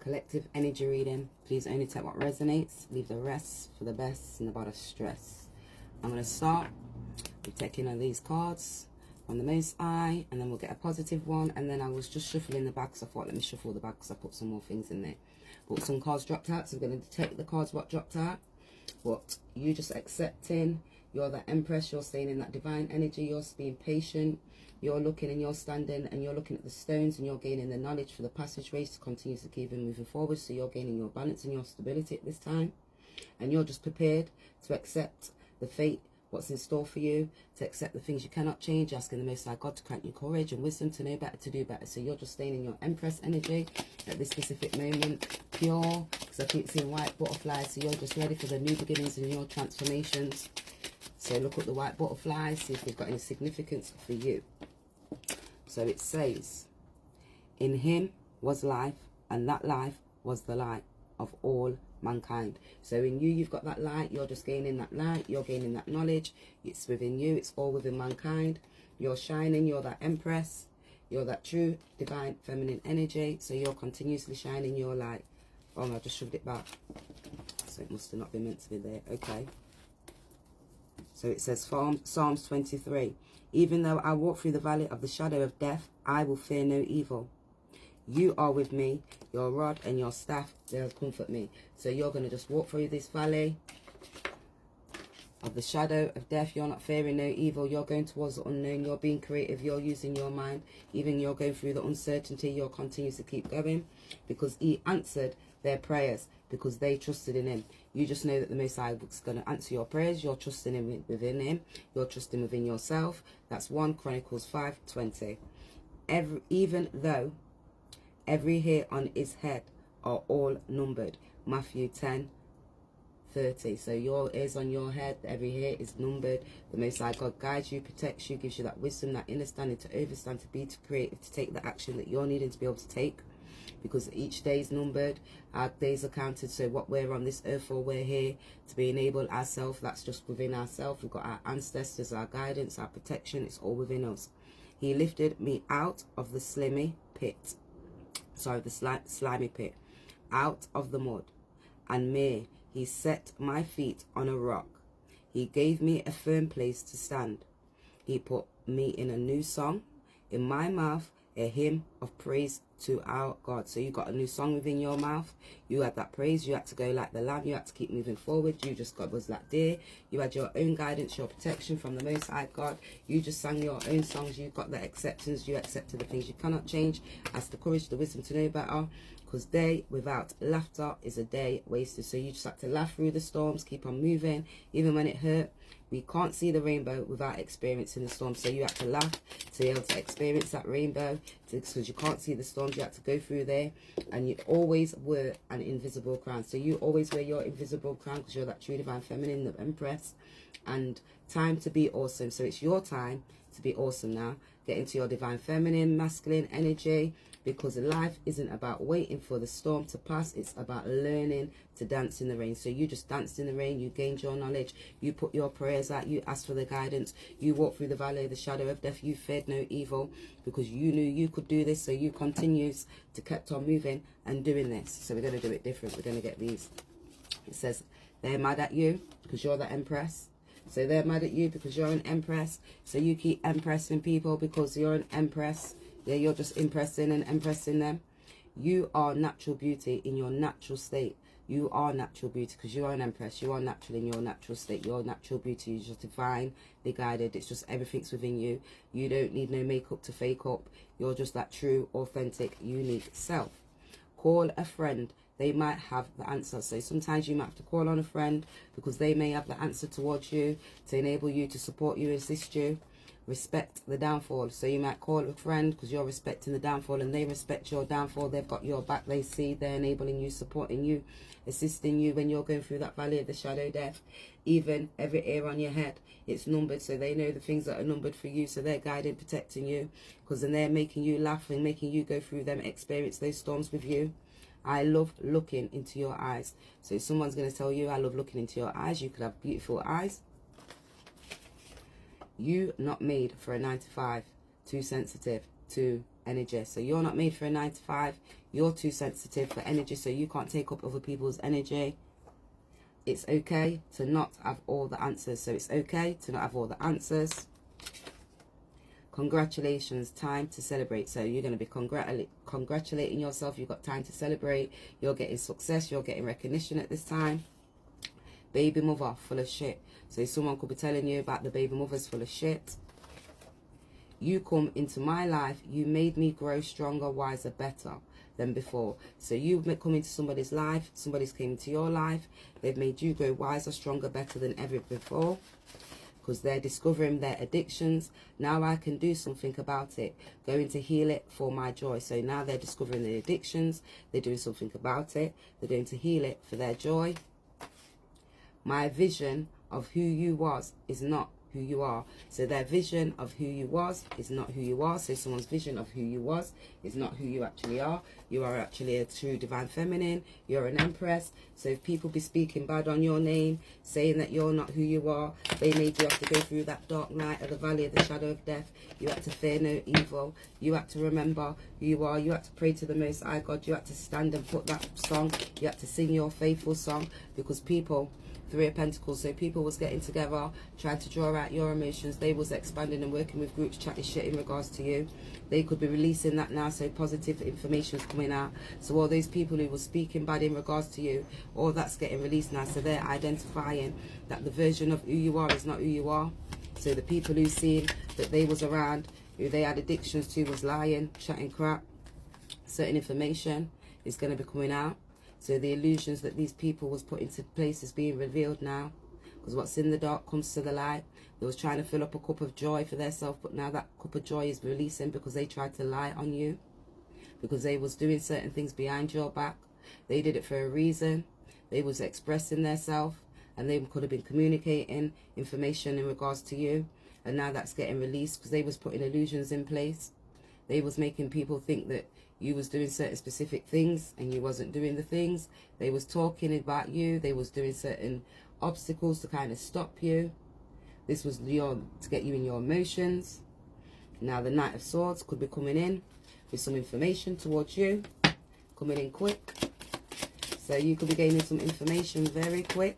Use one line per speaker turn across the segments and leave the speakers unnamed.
Collective energy reading. Please only take what resonates. Leave the rest for the best and about of stress. I'm going to start with taking on these cards from the Most High, and then we'll get a positive one. And then I was just shuffling the back, so I thought, let me shuffle the back because I put some more things in there. But some cards dropped out, so I'm going to detect the cards what dropped out. But you just accepting. You're the Empress. You're staying in that divine energy. You're being patient. You're looking and you're standing and you're looking at the stones and you're gaining the knowledge for the passageways to continue to keep moving forward. So you're gaining your balance and your stability at this time. And you're just prepared to accept the fate, what's in store for you, to accept the things you cannot change, asking the Most High God to grant you courage and wisdom to know better, to do better. So you're just staying in your Empress energy at this specific moment, pure, because I keep seeing white butterflies. So you're just ready for the new beginnings and your transformations. So look at the white butterflies, see if they've got any significance for you. So it says, in him was life, and that life was the light of all mankind. So in you, you've got that light. You're just gaining that light. You're gaining that knowledge. It's within you. It's all within mankind. You're shining. You're that Empress. You're that true divine feminine energy. So you're continuously shining your light. Oh no, I just shoved it back. So it must have not been meant to be there. Okay. So it says Psalms 23. Even though I walk through the valley of the shadow of death, I will fear no evil. You are with me. Your rod and your staff, they'll comfort me. So you're going to just walk through this valley of the shadow of death. You're not fearing no evil. You're going towards the unknown. You're being creative. You're using your mind. Even you're going through the uncertainty. You'll continue to keep going because he answered their prayers because they trusted in him. You just know that the Most High is going to answer your prayers. You're trusting him within him. You're trusting within yourself. That's 1 Chronicles 5:20. Even though every hair on his head are all numbered. Matthew 10:30. So your hairs on your head, every hair is numbered. The Most High God guides you, protects you, gives you that wisdom, that understanding to overstand, to be creative, to take the action that you're needing to be able to take. Because each day is numbered, our days are counted. So what we're on this earth for, we're here to be enabled ourselves. That's just within ourselves. We've got our ancestors, our guidance, our protection. It's all within us. He lifted me out of the slimy pit. Sorry, the slimy pit. Out of the mud. And me, he set my feet on a rock. He gave me a firm place to stand. He put me in a new song. In my mouth, a hymn of praise to our God. So you got a new song within your mouth. You had that praise. You had to go like the lamb. You had to keep moving forward. You just was like deer. You had your own guidance, your protection from the Most High God. You just sang your own songs. You got the acceptance. You accepted the things you cannot change. Ask the courage, the wisdom to know better. Because day without laughter is a day wasted. So you just have to laugh through the storms. Keep on moving. Even when it hurt. We can't see the rainbow without experiencing the storm. So you have to laugh to be able to experience that rainbow. Because you can't see the storms, you have to go through there. And you always wear an invisible crown. So you always wear your invisible crown because you're that true divine feminine, the Empress. And time to be awesome. So it's your time to be awesome now. Get into your divine feminine, masculine energy. Because life isn't about waiting for the storm to pass. It's about learning to dance in the rain. So you just danced in the rain. You gained your knowledge. You put your prayers out. You asked for the guidance. You walked through the valley of the shadow of death. You feared no evil because you knew you could do this. So you continues to kept on moving and doing this. So we're going to do it different. We're going to get these. It says, they're mad at you because you're the Empress. So they're mad at you because you're an Empress. So you keep impressing people because you're an Empress. Yeah, you're just impressing and impressing them. You are natural beauty in your natural state. You are natural beauty because you are an Empress. You are natural in your natural state. Your natural beauty is just divinely guided. It's just everything's within you. You don't need no makeup to fake up. You're just that true, authentic, unique self. Call a friend. They might have the answer. So sometimes you might have to call on a friend because they may have the answer towards you to enable you, to support you, assist you. Respect the downfall. So you might call a friend because you're respecting the downfall and they respect your downfall. They've got your back. They see they're enabling you, supporting you, assisting you when you're going through that valley of the shadow of death. Even every hair on your head, it's numbered. So they know the things that are numbered for you. So they're guiding, protecting you because then they're making you laugh and making you go through them, experience those storms with you. I love looking into your eyes. So if someone's going to tell you, I love looking into your eyes, you could have beautiful eyes. You not made for a 9 to 5, too sensitive, too energy. So you're not made for a 9 to 5. You're too sensitive for energy, so you can't take up other people's energy. It's okay to not have all the answers. So it's okay to not have all the answers. Congratulations, time to celebrate. So you're going to be congratulating yourself. You've got time to celebrate. You're getting success. You're getting recognition at this time. Baby mother, full of shit. So someone could be telling you about the baby mother's full of shit. You come into my life. You made me grow stronger, wiser, better than before. So you come into somebody's life. Somebody's came into your life. They've made you grow wiser, stronger, better than ever before. Because they're discovering their addictions. Now I can do something about it. Going to heal it for my joy. So now they're discovering the addictions. They're doing something about it. They're going to heal it for their joy. My vision of who you was is not who you are. So their vision of who you was is not who you are. So someone's vision of who you was is not who you actually are. You are actually a true divine feminine. You're an empress. So if people be speaking bad on your name, saying that you're not who you are, they made you have to go through that dark night of the valley of the shadow of death. You had to fear no evil. You had to remember who you are. You had to pray to the Most High God. You had to stand and put that song. You had to sing your faithful song, because people, Three of Pentacles, so people was getting together, trying to draw out your emotions. They was expanding and working with groups, chatting shit in regards to you. They could be releasing that now, so positive information is coming out. So all those people who were speaking bad in regards to you, all that's getting released now. So they're identifying that the version of who you are is not who you are. So the people who seen that they was around, who they had addictions to, was lying, chatting crap. Certain information is going to be coming out. So the illusions that these people was put into place is being revealed now. Because what's in the dark comes to the light. They was trying to fill up a cup of joy for themselves, but now that cup of joy is releasing because they tried to lie on you. Because they was doing certain things behind your back. They did it for a reason. They was expressing themselves, and they could have been communicating information in regards to you. And now that's getting released because they was putting illusions in place. They was making people think that you was doing certain specific things and you wasn't doing the things. They was talking about you. They was doing certain obstacles to kind of stop you. This was to get you in your emotions. Now the Knight of Swords could be coming in with some information towards you. Coming in quick. So you could be gaining some information very quick.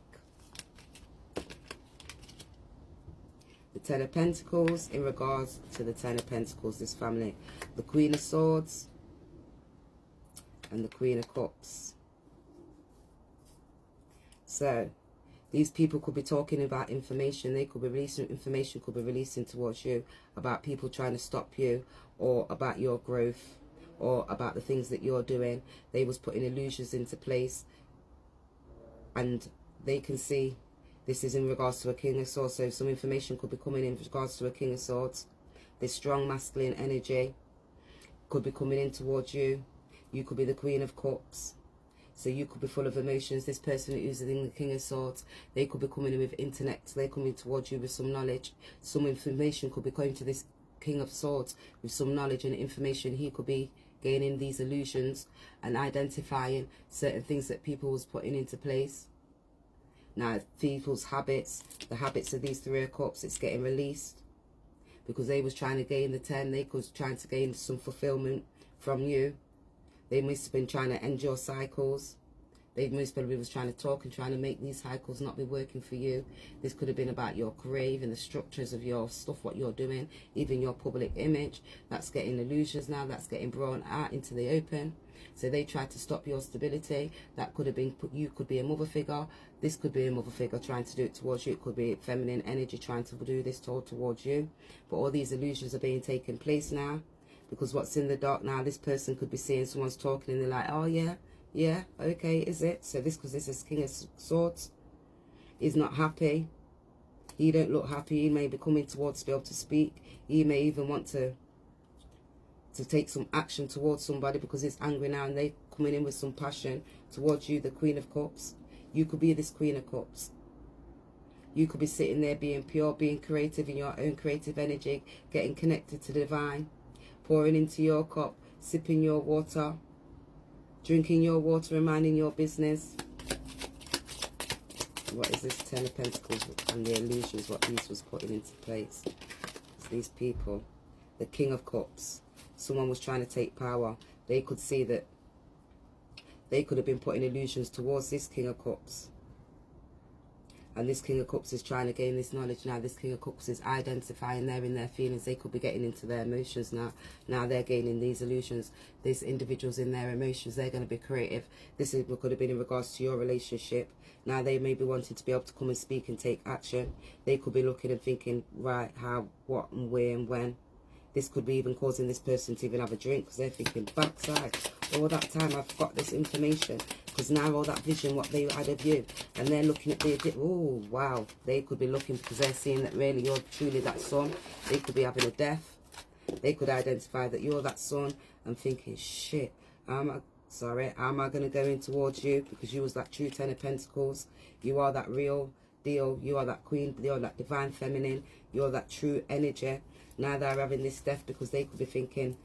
The Ten of Pentacles in regards to the Ten of Pentacles, this family. The Queen of Swords and the Queen of Cups. So these people could be talking about information. They could be releasing information, could be releasing towards you about people trying to stop you, or about your growth, or about the things that you're doing. They was putting illusions into place, and they can see this is in regards to a King of Swords. So some information could be coming in regards to a King of Swords. This strong masculine energy could be coming in towards you. You could be the Queen of Cups. So you could be full of emotions. This person who's in the King of Swords, they could be coming in with intellect. They're coming towards you with some knowledge. Some information could be coming to this King of Swords with some knowledge and information. He could be gaining these illusions and identifying certain things that people was putting into place. Now, people's habits, the habits of these Three of Cups, it's getting released. Because they was trying to gain the 10. They was trying to gain some fulfillment from you. They must have been trying to end your cycles. They most probably was trying to talk and trying to make these cycles not be working for you. This could have been about your career, even the structures of your stuff, what you're doing, even your public image. That's getting illusions now. That's getting brought out into the open. So they tried to stop your stability. That could have been, you could be a mother figure. This could be a mother figure trying to do it towards you. It could be feminine energy trying to do this towards you. But all these illusions are being taken place now. Because what's in the dark now, this person could be seeing someone's talking and they're like, oh yeah, okay, is it? So this, because this is King of Swords, is not happy. He don't look happy. He may be coming towards to be able to speak. He may even want to take some action towards somebody because he's angry now, and they're coming in with some passion towards you, the Queen of Cups. You could be this Queen of Cups. You could be sitting there being pure, being creative in your own creative energy, getting connected to the divine. Pouring into your cup, sipping your water, drinking your water and minding your business. What is this Ten of Pentacles and the illusions, what these was putting into place? It's these people. The King of Cups. someone was trying to take power. They could see that they could have been putting illusions towards this King of Cups. And this King of Cups is trying to gain this knowledge now. This King of Cups is identifying there in their feelings. They could be getting into their emotions now. Now they're gaining these illusions. These individuals in their emotions, they're going to be creative. This is what could have been in regards to your relationship. Now they may be wanting to be able to come and speak and take action. They could be looking and thinking, right, how, what, and where, and when. This could be even causing this person to even have a drink because they're thinking, backside, all that time I've got this information. Because now all that vision, what they had of you, and they're looking at the, oh, wow. They could be looking because they're seeing that really you're truly that son. They could be having a death. They could identify that you're that son and thinking, shit, how am I going to go in towards you? Because you was that true Ten of Pentacles. You are that real deal. You are that queen. You're that divine feminine. You're that true energy. Now they're having this death because they could be thinking,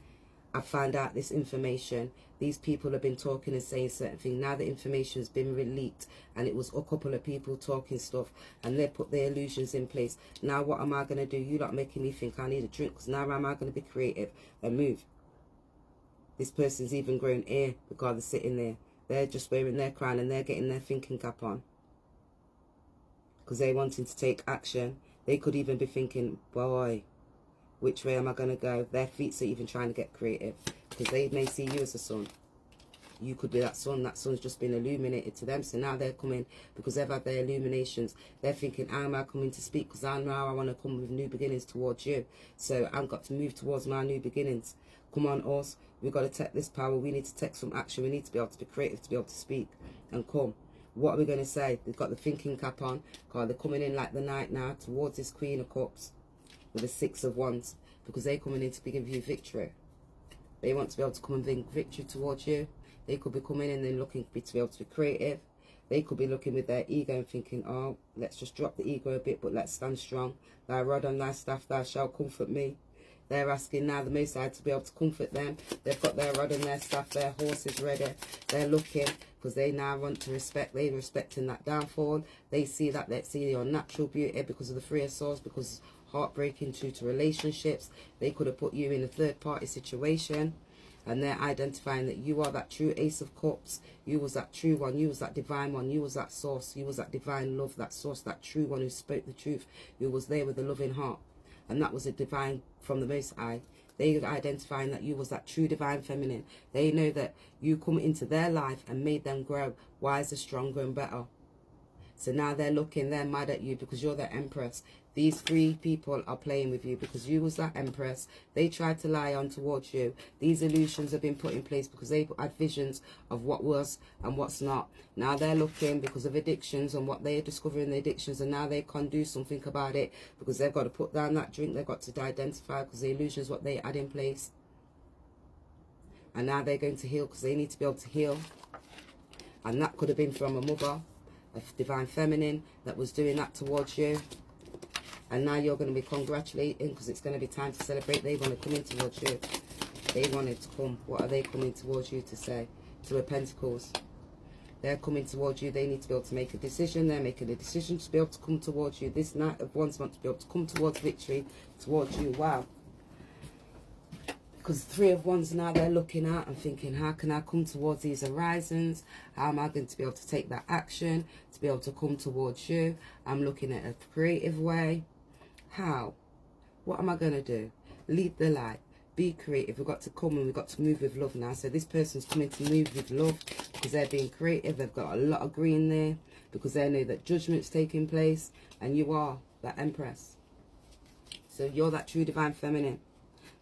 I found out this information. These people have been talking and saying certain things. Now the information's been leaked and it was a couple of people talking stuff and they put their illusions in place. Now what am I going to do? You're not making me think I need a drink because now am I going to be creative and move? This person's even grown ear because they're sitting there. They're just wearing their crown and they're getting their thinking cap on because they're wanting to take action. They could even be thinking, boy, which way am I going to go? Their feet are even trying to get creative because they may see you as a son. You could be that sun. That sun's just been illuminated to them. So now they're coming because they've had their illuminations. They're thinking, how am I coming to speak? Because I know I want to come with new beginnings towards you. So I've got to move towards my new beginnings. Come on, us. We've got to take this power. We need to take some action. We need to be able to be creative, to be able to speak and come. What are we going to say? They've got the thinking cap on. God, they're coming in like the night now towards this Queen of Cups with the Six of Wands because they're coming in to give you victory. They want to be able to come and bring victory towards you. They could be coming in and looking to be able to be creative. They could be looking with their ego and thinking, oh, let's just drop the ego a bit, but let's stand strong. Thy rod and thy staff, thou shalt comfort me. They're asking now the Most High to be able to comfort them. They've got their rod and their staff, their horses ready. They're looking because they now want to respect. They're respecting that downfall. They see that, they see your natural beauty because of the Three of Swords, because heartbreaking due to relationships. They could have put you in a third-party situation. And they're identifying that you are that true Ace of Cups. You was that true one. You was that divine one. You was that source. You was that divine love, that source, that true one who spoke the truth. Who was there with a loving heart. And that was a divine from the Most High. They're identifying that you was that true divine feminine. They know that you come into their life and made them grow wiser, stronger and better. So now they're looking, they're mad at you because you're the Empress. These three people are playing with you because you was that Empress. They tried to lie on towards you. These illusions have been put in place because they had visions of what was and what's not. Now they're looking because of addictions and what they're discovering the addictions, and now they can't do something about it because they've got to put down that drink. They've got to identify because the illusions what they had in place. And now they're going to heal because they need to be able to heal. And that could have been from a mother, a divine feminine that was doing that towards you. And now you're going to be congratulating because it's going to be time to celebrate. They want to come in towards you. They wanted to come. What are they coming towards you to say? Two of Pentacles. They're coming towards you. They need to be able to make a decision. They're making a decision to be able to come towards you. This Knight of Wands wants to be able to come towards victory, towards you. Wow. Because Three of Wands now they're looking at and thinking, how can I come towards these horizons? How am I going to be able to take that action to be able to come towards you? I'm looking at a creative way. How? What am I going to do? Lead the light. Be creative. We've got to come and we've got to move with love now. So this person's coming to move with love because they're being creative. They've got a lot of green there because they know that judgment's taking place and you are that Empress. So you're that true divine feminine.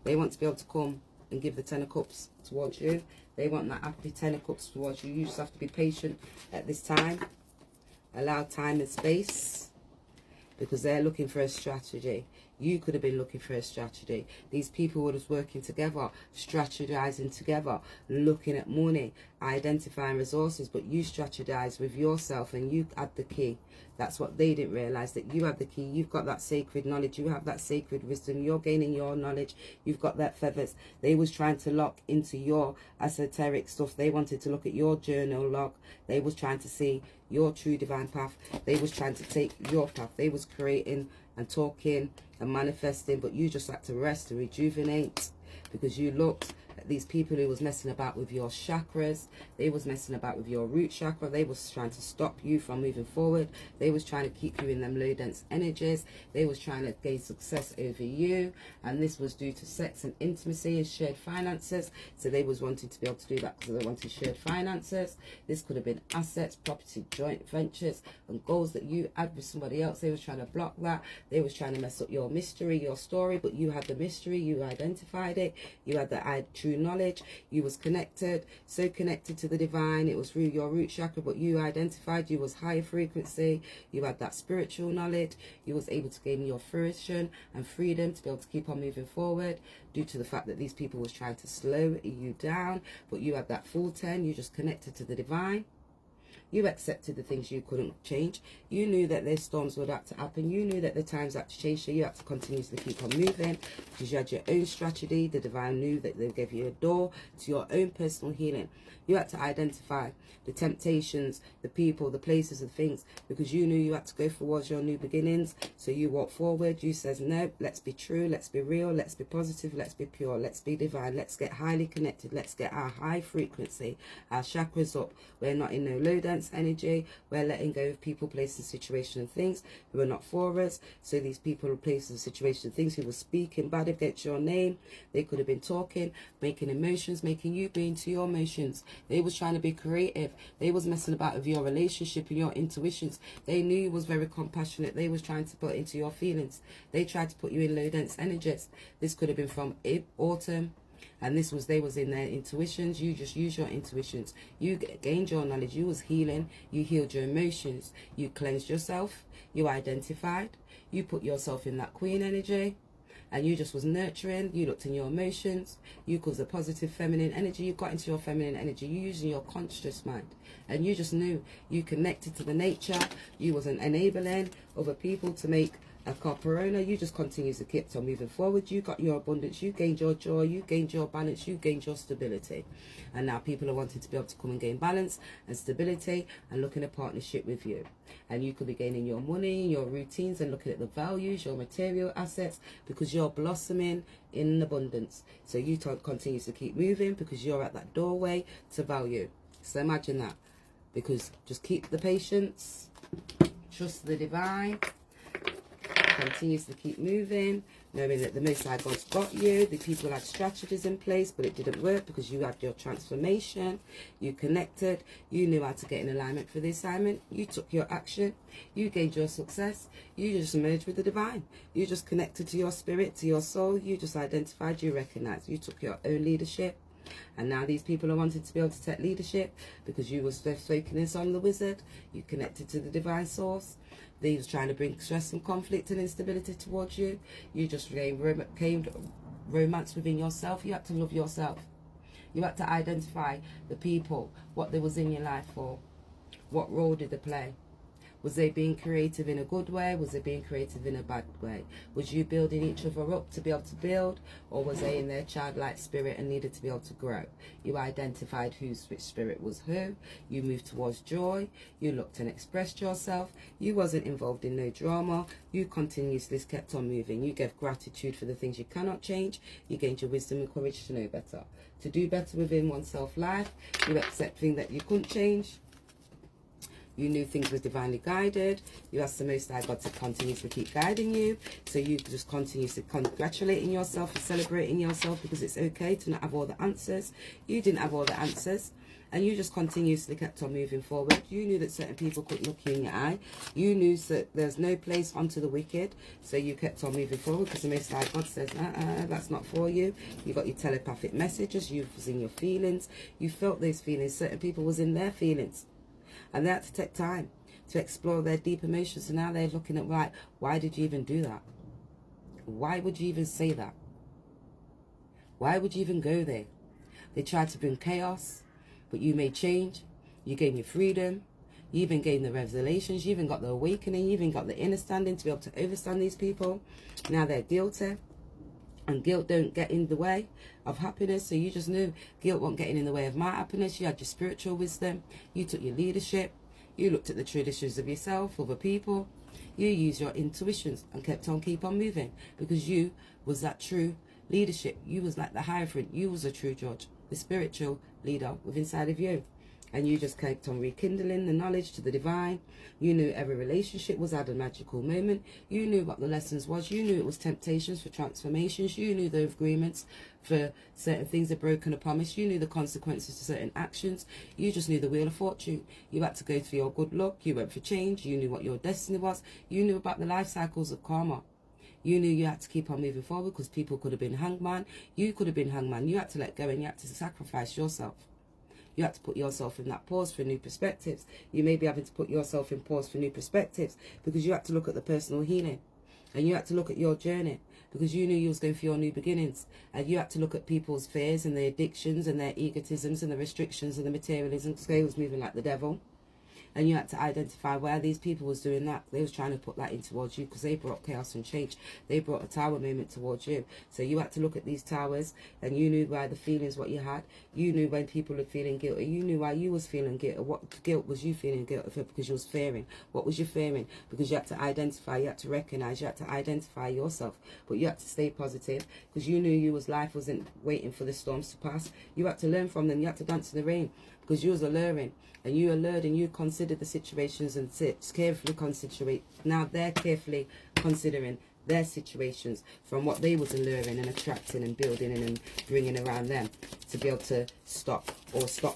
They want to be able to come and give the Ten of Cups towards you. They want that happy Ten of Cups towards you. You just have to be patient at this time. Allow time and space. Because they're looking for a strategy. You could have been looking for a strategy. These people were just working together, strategizing together, looking at money, identifying resources. But you strategized with yourself and you had the key. That's what they didn't realize, that you have the key. You've got that sacred knowledge. You have that sacred wisdom. You're gaining your knowledge. You've got that feathers. They was trying to lock into your esoteric stuff. They wanted to look at your journal log. They was trying to see your true divine path. They was trying to take your path. They was creating and talking and manifesting, but you just had to rest and rejuvenate. because you looked at these people who was messing about with your chakras. They was messing about with your root chakra. They was trying to stop you from moving forward. They was trying to keep you in them low dense energies. They was trying to gain success over you, and this was due to sex and intimacy and shared finances. So they was wanting to be able to do that because they wanted shared finances. This could have been assets, property, joint ventures, and goals that you had with somebody else. They was trying to block that. They was trying to mess up your mystery, your story, but you had the mystery. You identified it. You had the true knowledge. You was connected, so connected to the divine. It was through your root chakra, but you identified you was higher frequency. You had that spiritual knowledge. You was able to gain your fruition and freedom to be able to keep on moving forward, due to the fact that these people was trying to slow you down, but you had that full 10. You just connected to the divine. You accepted the things you couldn't change. You knew that their storms would have to happen. You knew that the times had to change, so you had to continuously keep on moving because you had your own strategy. The divine knew that they gave you a door to your own personal healing. You had to identify the temptations, the people, the places, the things, because you knew you had to go towards your new beginnings. So you walked forward. You says, no, let's be true, let's be real, let's be positive, let's be pure, let's be divine, let's get highly connected, let's get our high frequency, our chakras up. We're not in no low dense energy. We're letting go of people, places, situations, and things who are not for us. So these people, places, situations, things who were speaking bad against your name, they could have been talking, making emotions, making you be into your emotions. They was trying to be creative. They was messing about with your relationship and your intuitions. They knew you was very compassionate. They was trying to put into your feelings. They tried to put you in low dense energies. This could have been from autumn, and this was, they was in their intuitions. You just use your intuitions. You gained your knowledge. You was healing. You healed your emotions. You cleansed yourself. You identified. You put yourself in that queen energy, and you just was nurturing. You looked in your emotions. You caused a positive feminine energy. You got into your feminine energy. You using your conscious mind, and you just knew you connected to the nature. You wasn't enabling other people to make a corporona. You just continuously kept on moving forward. You got your abundance. You gained your joy. You gained your balance. You gained your stability. And now people are wanting to be able to come and gain balance and stability and look in a partnership with you. And you could be gaining your money, your routines, and looking at the values, your material assets, because you're blossoming in abundance. So you continue to keep moving because you're at that doorway to value. So imagine that. Because just keep the patience, trust the divine, continues to keep moving, knowing that the Most High God's got you. The people had strategies in place, but it didn't work because you had your transformation. You connected. You knew how to get in alignment for the assignment. You took your action. You gained your success. You just merged with the divine. You just connected to your spirit, to your soul. You just identified. You recognized. You took your own leadership. And now these people are wanting to be able to take leadership because you was focusing on the wizard. You connected to the divine source. They was trying to bring stress and conflict and instability towards you. You just gained romance within yourself. You had to love yourself. You had to identify the people, what they was in your life for. What role did they play? Was they being creative in a good way? Was they being creative in a bad way? Was you building each other up to be able to build? Or was they in their childlike spirit and needed to be able to grow? You identified which spirit was who. You moved towards joy. You looked and expressed yourself. You wasn't involved in no drama. You continuously kept on moving. You gave gratitude for the things you cannot change. You gained your wisdom and courage to know better. To do better within oneself life. You accept things that you couldn't change. You knew things were divinely guided. You asked the Most High God to continue to keep guiding you. So you just continue to congratulating yourself and celebrating yourself because it's okay to not have all the answers. You didn't have all the answers. And you just continuously kept on moving forward. You knew that certain people couldn't look you in your eye. You knew that there's no place unto the wicked. So you kept on moving forward because the Most High God says, that's not for you. You got your telepathic messages. You was in your feelings. You felt those feelings. Certain people was in their feelings. And they had to take time to explore their deep emotions. So now they're looking at, right, why did you even do that? Why would you even say that? Why would you even go there? They tried to bring chaos, but you made change. You gained your freedom. You even gained the revelations. You even got the awakening. You even got the understanding to be able to understand these people. Now they're guilty. And guilt don't get in the way of happiness. So you just knew guilt won't get in the way of my happiness. You had your spiritual wisdom. You took your leadership. You looked at the traditions of yourself, other people. You used your intuitions and kept on keep on moving because you was that true leadership. You was like the hierophant. You was a true judge, the spiritual leader within inside of you. And you just kept on rekindling the knowledge to the divine. You knew every relationship was at a magical moment. You knew what the lessons was. You knew it was temptations for transformations. You knew the agreements for certain things that broken a promise. You knew the consequences to certain actions. You just knew the wheel of fortune. You had to go for your good luck. You went for change. You knew what your destiny was. You knew about the life cycles of karma. You knew you had to keep on moving forward because people could have been hangman. You could have been hangman. You had to let go and you had to sacrifice yourself. You have to put yourself in that pause for new perspectives. You may be having to put yourself in pause for new perspectives because you had to look at the personal healing. And you had to look at your journey because you knew you was going for your new beginnings. And you had to look at people's fears and their addictions and their egotisms and the restrictions and the materialism because they was moving like the devil. And you had to identify where these people was doing that. They was trying to put that in towards you because they brought chaos and change. They brought a tower movement towards you. So you had to look at these towers and you knew why the feelings what you had. You knew when people were feeling guilty. You knew why you was feeling guilty. What guilt was you feeling guilty for? Because you was fearing. What was you fearing? Because you had to identify, you had to recognize, you had to identify yourself. But you had to stay positive because you knew life wasn't waiting for the storms to pass. You had to learn from them. You had to dance in the rain because you was alluring. And you allured and you considered the situations and carefully consider. Now they're carefully considering their situations from what they was alluring and attracting and building and bringing around them to be able to stop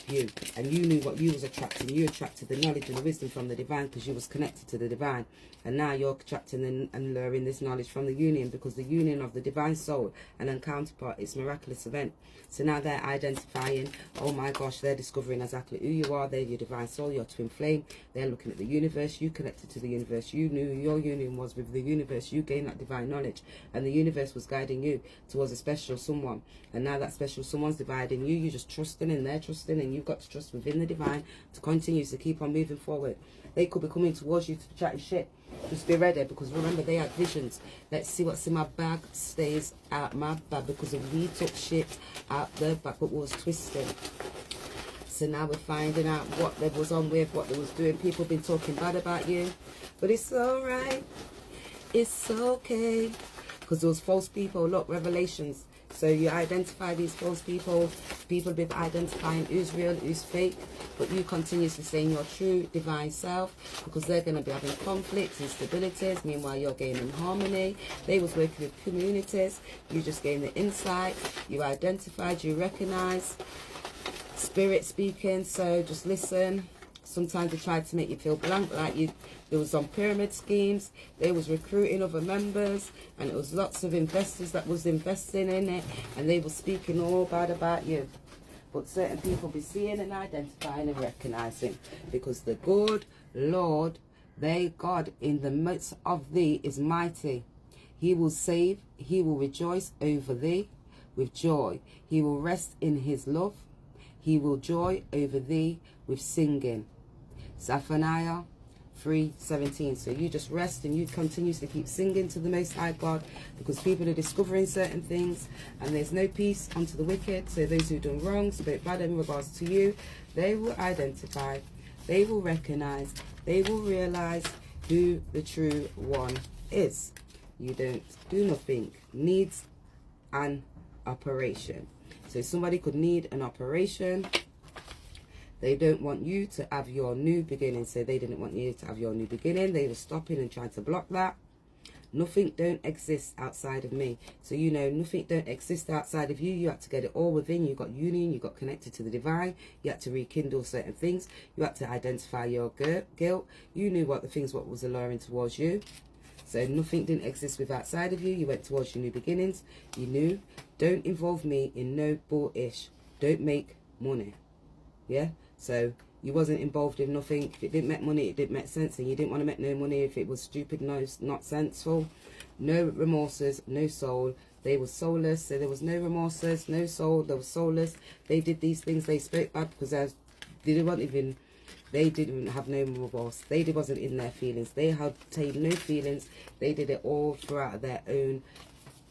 you. And you knew what you was attracting. You attracted the knowledge and the wisdom from the divine because you was connected to the divine. And now you're attracting and luring this knowledge from the union because the union of the divine soul and then counterpart is miraculous event. So now they're identifying, oh my gosh, they're discovering exactly who you are. They're your divine soul, your twin flame. They're looking at the universe. You connected to the universe. You knew your union was with the universe. You gained that divine knowledge. And the universe was guiding you towards a special someone. And now that special someone's dividing you. You're just trusting and they're trusting. And you've got to trust within the divine to continue to keep on moving forward. They could be coming towards you to chat shit. Just be ready because remember they had visions. Let's see what's in my bag stays out my bag because if we took shit out the bag but was twisted. So now we're finding out what they was on with, what they was doing. People been talking bad about you. But it's alright. It's okay. Because those false people, look, revelations. So you identify these false people. People have been identifying who's real, who's fake. But you continue to stay in your true divine self because they're going to be having conflicts, instabilities. Meanwhile, you're gaining harmony. They was working with communities. You just gained the insight. You identified, you recognize. Spirit speaking. So just listen. Sometimes they tried to make you feel blank, like there was on pyramid schemes. They was recruiting other members, and it was lots of investors that was investing in it, and they were speaking all bad about you. But certain people be seeing and identifying and recognizing, because the good Lord, they God in the midst of thee is mighty. He will save, he will rejoice over thee with joy. He will rest in his love. He will joy over thee with singing. Zephaniah 3:17. So you just rest and you continue to keep singing to the Most High God because people are discovering certain things and there's no peace unto the wicked. So those who done wrong, spoke bad in regards to you, they will identify, they will recognize, they will realize who the true one is. You don't do nothing. Needs an operation. So somebody could need an operation. They don't want you to have your new beginning. So they didn't want you to have your new beginning. They were stopping and trying to block that. Nothing don't exist outside of me. So you know, nothing don't exist outside of you. You had to get it all within. You got union. You got connected to the divine. You had to rekindle certain things. You had to identify your guilt. You knew what the things what was alluring towards you. So nothing didn't exist with outside of you. You went towards your new beginnings. You knew, don't involve me in no bullish. Don't make money. Yeah? So you wasn't involved in nothing. If it didn't make money, it didn't make sense. And you didn't want to make no money if it was stupid, no, not sensible. No remorses, no soul. They were soulless. So there was no remorses, no soul. They were soulless. They did these things. They spoke bad because they didn't even have no remorse. They wasn't in their feelings. They had taken no feelings. They did it all throughout their own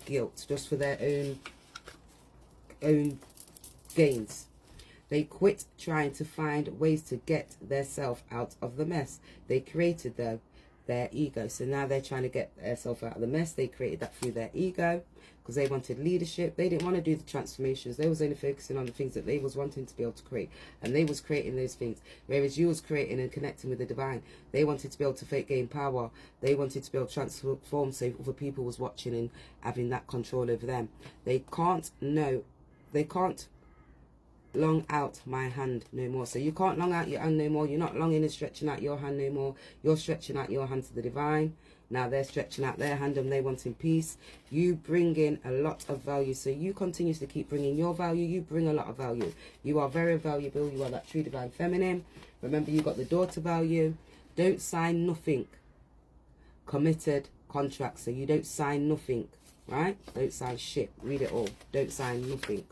guilt, just for their own gains. They quit trying to find ways to get their self out of the mess they created, though. their ego. So now they're trying to get themselves out of the mess. They created that through their ego because they wanted leadership. They didn't want to do the transformations. They was only focusing on the things that they was wanting to be able to create, and they was creating those things, whereas you was creating and connecting with the divine. They wanted to be able to gain power. They wanted to be able to transform so other people was watching and having that control over them. They can't long out my hand no more. So you can't long out your hand no more. You're not longing and stretching out your hand no more. You're stretching out your hand to the divine. Now they're stretching out their hand and they wanting peace. You bring in a lot of value. So you continuously keep bringing your value. You bring a lot of value. You are very valuable. You are that true divine feminine. Remember, you got the daughter value. Don't sign nothing. Committed contracts. So you don't sign nothing, right? Don't sign shit. Read it all. Don't sign nothing.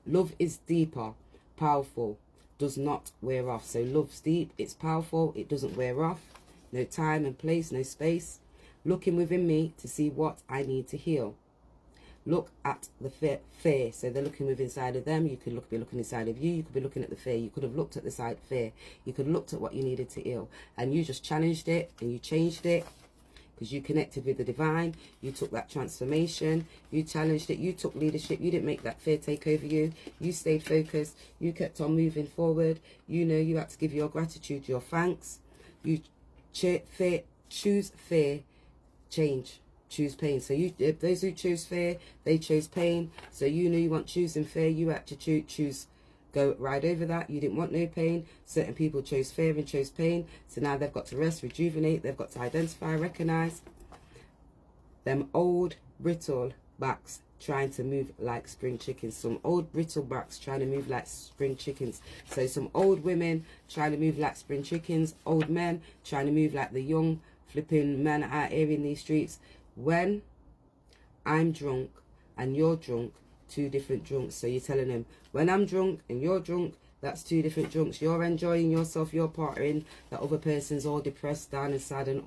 Love is deeper, powerful, does not wear off. So love's deep, it's powerful, it doesn't wear off. No time and place, no space. Looking within me to see what I need to heal. Look at the fear. So they're looking within inside of them. You could be looking inside of you. You could be looking at the fear. You could have looked at the side fear. You could have looked at what you needed to heal. And you just challenged it and you changed it. Because you connected with the divine, you took that transformation, you challenged it, you took leadership, you didn't make that fear take over you, you stayed focused, you kept on moving forward, you know you had to give your gratitude, your thanks, you choose fear, change, choose pain. So those who choose fear, they chose pain. So you know you weren't choosing fear, you had to choose go right over that. You didn't want no pain. Certain people chose fear and chose pain. So now they've got to rest, rejuvenate. They've got to identify, recognize them old brittle backs trying to move like spring chickens. Some old brittle backs trying to move like spring chickens. So some old women trying to move like spring chickens. Old men trying to move like the young flipping men out here in these streets. When I'm drunk and you're drunk, two different drunks. So you're telling them, when I'm drunk and you're drunk, that's two different drunks. You're enjoying yourself, you're partying. That other person's all depressed, down and sad and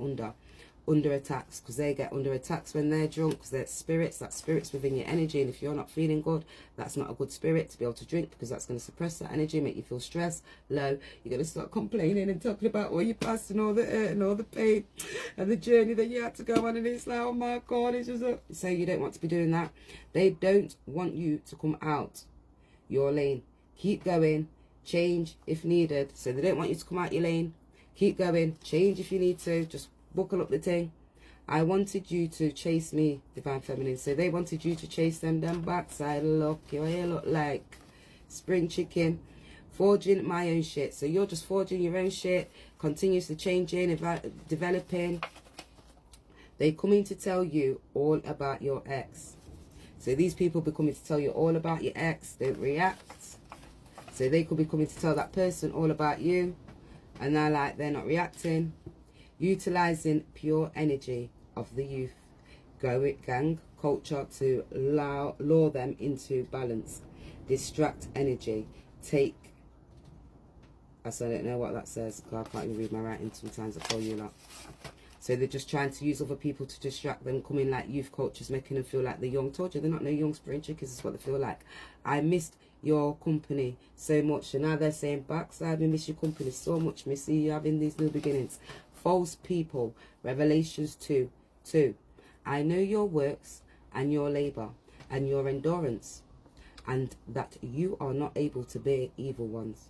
under attacks, because they get under attacks when they're drunk, because they're spirits. That spirit's within your energy, and if you're not feeling good, that's not a good spirit to be able to drink, because that's going to suppress that energy, make you feel stressed, low. You're going to start complaining and talking about all your past and all the hurt and all the pain and the journey that you had to go on, and it's like, oh my God, it's just so you don't want to be doing that. They don't want you to come out your lane. Keep going, change if needed. So they don't want you to come out your lane. Keep going, change if you need to, just buckle up the thing. I wanted you to chase me, divine feminine. So they wanted you to chase them backside. Look, your hair look like spring chicken. Forging my own shit. So you're just forging your own shit, continuously changing, developing. They coming to tell you all about your ex. So these people be coming to tell you all about your ex. Don't react. So they could be coming to tell that person all about you, and they're not reacting. Utilizing pure energy of the youth, gang culture to lure them into balance. Distract energy. Take. I don't know what that says, because I can't even read my writing sometimes. I tell you that. So they're just trying to use other people to distract them, coming like youth cultures, making them feel like the young. Told you, they're not no young spring chickens. Is what they feel like. I missed your company so much, and now they're saying backside, we miss your company so much. We see you having these new beginnings. False people. Revelations 2:2. I know your works and your labor and your endurance, and that you are not able to bear evil ones.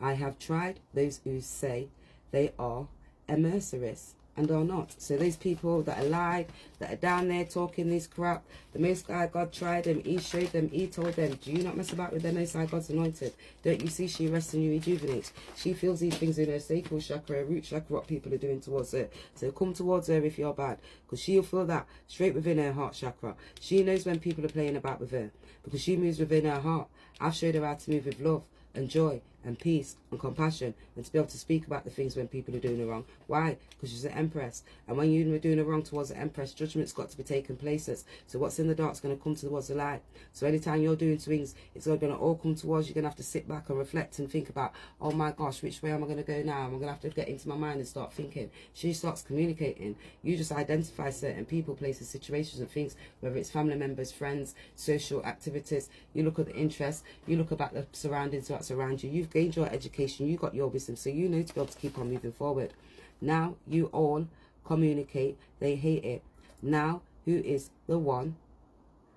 I have tried those who say they are mercenaries and are not. So those people that are lied, that are down there talking this crap, the Most High God tried them, He showed them, He told them, do you not mess about with the Most High God's anointed? Don't you see she rests and you rejuvenates? She feels these things in her sacral chakra, her root chakra, what people are doing towards her. So come towards her if you're bad, because she'll feel that straight within her heart chakra. She knows when people are playing about with her, because she moves within her heart. I've showed her how to move with love and joy and peace and compassion, and to be able to speak about the things when people are doing it wrong. Why? Because she's an empress, and when you're doing it wrong towards the empress, judgment's got to be taken places. So what's in the dark is going to come towards the light. So anytime you're doing things, it's all going to all come towards. You're going to have to sit back and reflect and think about, oh my gosh, which way am I going to go now? I'm going to have to get into my mind and start thinking. She starts communicating. You just identify certain people, places, situations and things, whether it's family members, friends, social activities. You look at the interests, you look about the surroundings, what's around you. You've gained your education, you got your wisdom, so you know to be able to keep on moving forward. Now you all communicate, they hate it. Now who is the one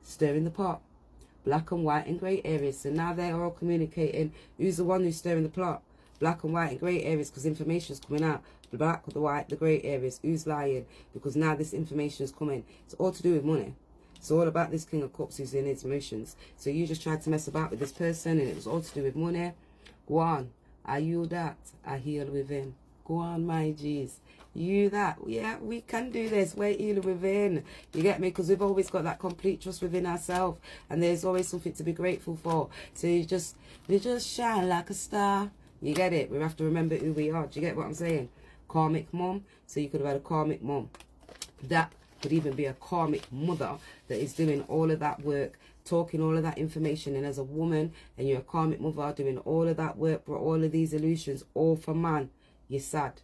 stirring the pot? Black and white and grey areas. So now they're all communicating. Who's the one who's stirring the plot? Black and white and grey areas, because information is coming out. The black, the white, the grey areas. Who's lying? Because now this information is coming. It's all to do with money. It's all about this King of Cups who's in his emotions. So you just tried to mess about with this person and it was all to do with money. Go on. Are you that? I heal within. Go on, my G's. You that. Yeah, we can do this. We're healing within. You get me? Because we've always got that complete trust within ourselves. And there's always something to be grateful for. So we just shine like a star. You get it? We have to remember who we are. Do you get what I'm saying? Karmic mom. So you could have had a karmic mom. That could even be a karmic mother that is doing all of that work, talking all of that information. And as a woman, and you're a karmic mother doing all of that work for all of these illusions, all for man, you're sad.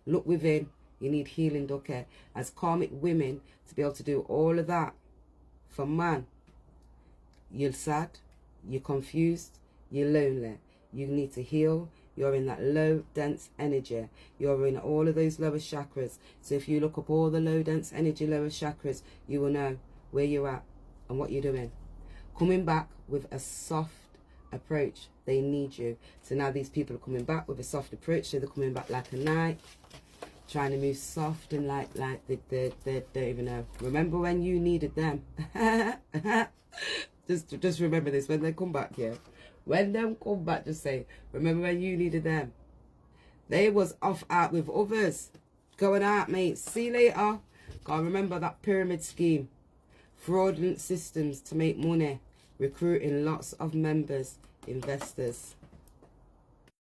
Look within. You need healing, okay? As karmic women, to be able to do all of that for man, you're sad, you're confused, you're lonely. You need to heal. You're in that low, dense energy. You're in all of those lower chakras. So if you look up all the low, dense energy, lower chakras, you will know where you're at and what you're doing. Coming back with a soft approach. They need you. So now these people are coming back with a soft approach. So they're coming back like a knight, trying to move soft and like they don't even know. Remember when you needed them? just remember this when they come back here. When them come back, just say, remember when you needed them? They was off out with others. Going out, mate. See you later. Gotta remember that pyramid scheme. Fraudulent systems to make money. Recruiting lots of members, investors.